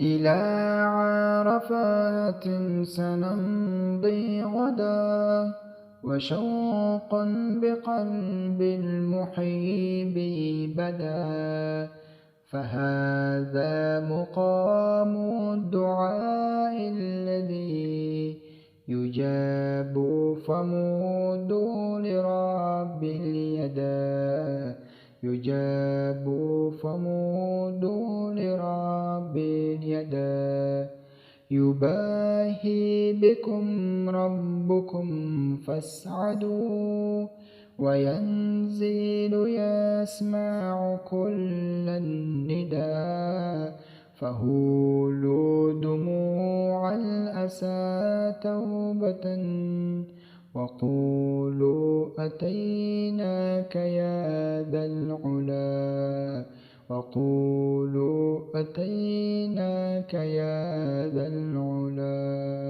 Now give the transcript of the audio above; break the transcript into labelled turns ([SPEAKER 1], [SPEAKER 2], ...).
[SPEAKER 1] إلى عرفات سنمضي غدا، وشوقا بقلب المحيب بدا، فهذا مقام الدعاء الذي يجاب، فمودوا لرب اليدا، يجاب فمودوا لرب اليدا. يباهي بكم ربكم فاسعدوا، وينزل يسمع كل النداء، فهولوا دموع الأسى توبة، وقولوا أتيناك يا ذا العلا، وقولوا أتيناك يا ذا العلا.